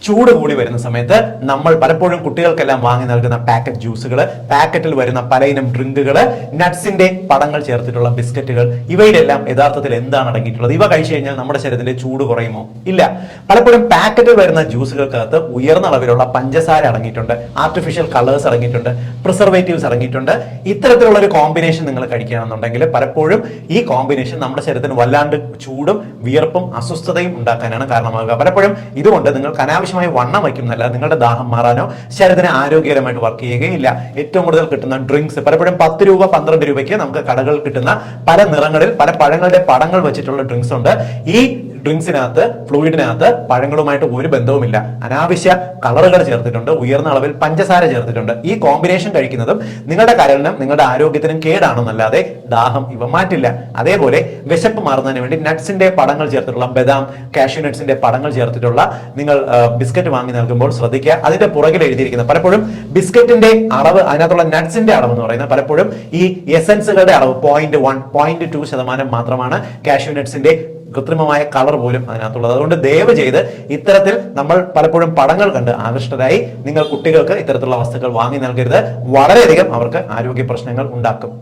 ചൂട് കൂടി വരുന്ന സമയത്ത് നമ്മൾ പലപ്പോഴും കുട്ടികൾക്കെല്ലാം വാങ്ങി നൽകുന്ന പാക്കറ്റ് ജ്യൂസുകൾ, പാക്കറ്റിൽ വരുന്ന പലയിനം ഡ്രിങ്കുകൾ, നട്ട്സിന്റെ പടങ്ങൾ ചേർത്തിട്ടുള്ള ബിസ്ക്കറ്റുകൾ, ഇവയിലെല്ലാം യഥാർത്ഥത്തിൽ എന്താണ് അടങ്ങിയിട്ടുള്ളത്? ഇവ കഴിച്ചു കഴിഞ്ഞാൽ നമ്മുടെ ശരീരത്തിന്റെ ചൂട് കുറയുമോ? ഇല്ല. പലപ്പോഴും പാക്കറ്റിൽ വരുന്ന ജ്യൂസുകൾക്കകത്ത് ഉയർന്ന അളവിലുള്ള പഞ്ചസാര അടങ്ങിയിട്ടുണ്ട്, ആർട്ടിഫിഷ്യൽ കളേഴ്സ് അടങ്ങിയിട്ടുണ്ട്, പ്രിസർവേറ്റീവ്സ് അടങ്ങിയിട്ടുണ്ട്. ഇത്തരത്തിലുള്ള ഒരു കോമ്പിനേഷൻ നിങ്ങൾ കഴിക്കുകയാണെന്നുണ്ടെങ്കിൽ പലപ്പോഴും ഈ കോമ്പിനേഷൻ നമ്മുടെ ശരീരത്തിന് വല്ലാണ്ട് ചൂടും വിയർപ്പും അസ്വസ്ഥതയും ഉണ്ടാക്കാനാണ് കാരണമാകുക. പലപ്പോഴും ഇതുകൊണ്ട് നിങ്ങൾക്ക് അനാവശ്യമായി വണ്ണം വയ്ക്കുന്നല്ല, നിങ്ങളുടെ ദാഹം മാറാനോ ശരീരത്തിന് ആരോഗ്യകരമായിട്ട് വർക്ക് ചെയ്യുകയില്ല. ഏറ്റവും കൂടുതൽ കിട്ടുന്ന ഡ്രിങ്ക്സ് പലപ്പോഴും 10 രൂപ 12 രൂപയ്ക്ക് നമുക്ക് കടകളിൽ കിട്ടുന്ന പല നിറങ്ങളിൽ പല പഴങ്ങളുടെ പടങ്ങൾ വെച്ചിട്ടുള്ള ഡ്രിങ്ക്സ് ഉണ്ട്. ഈ ഡ്രിങ്ക്സിനകത്ത്, ഫ്ലൂയിഡിനകത്ത് പഴങ്ങളുമായിട്ട് ഒരു ബന്ധവുമില്ല. അനാവശ്യ കളറുകൾ ചേർത്തിട്ടുണ്ട്, ഉയർന്ന അളവിൽ പഞ്ചസാര ചേർത്തിട്ടുണ്ട്. ഈ കോമ്പിനേഷൻ കഴിക്കുന്നതും നിങ്ങളുടെ കരളിനും നിങ്ങളുടെ ആരോഗ്യത്തിനും കേടാണെന്നല്ലാതെ ദാഹം ഇവ മാറ്റില്ല. അതേപോലെ വിശപ്പ് മാറുന്നതിന് വേണ്ടി നട്ട്സിന്റെ പടങ്ങൾ ചേർത്തിട്ടുള്ള ബദാം, കാഷ്യൂ നട്ട്സിന്റെ പടങ്ങൾ ചേർത്തിട്ടുള്ള നിങ്ങൾ ബിസ്ക്കറ്റ് വാങ്ങി നൽകുമ്പോൾ ശ്രദ്ധിക്കുക. അതിന്റെ പുറകിൽ എഴുതിയിരിക്കുന്ന പലപ്പോഴും ബിസ്ക്കറ്റിന്റെ അളവ്, അതിനകത്തുള്ള നട്ട്സിന്റെ അളവ് എന്ന് പറയുന്നത് പലപ്പോഴും ഈ എസൻസുകളുടെ അളവ് 0.1, 0.2% മാത്രമാണ്. കാഷ്യൂ നട്ട്സിന്റെ കൃത്രിമമായ കളർ പോലും അതിനകത്തുള്ളത്. അതുകൊണ്ട് ദയവ് ചെയ്ത് ഇത്തരത്തിൽ നമ്മൾ പലപ്പോഴും പടങ്ങൾ കണ്ട് ആകൃഷ്ടരായി നിങ്ങൾ കുട്ടികൾക്ക് ഇത്തരത്തിലുള്ള വസ്തുക്കൾ വാങ്ങി നൽകരുത്. വളരെയധികം അവർക്ക് ആരോഗ്യ പ്രശ്നങ്ങൾ ഉണ്ടാക്കും.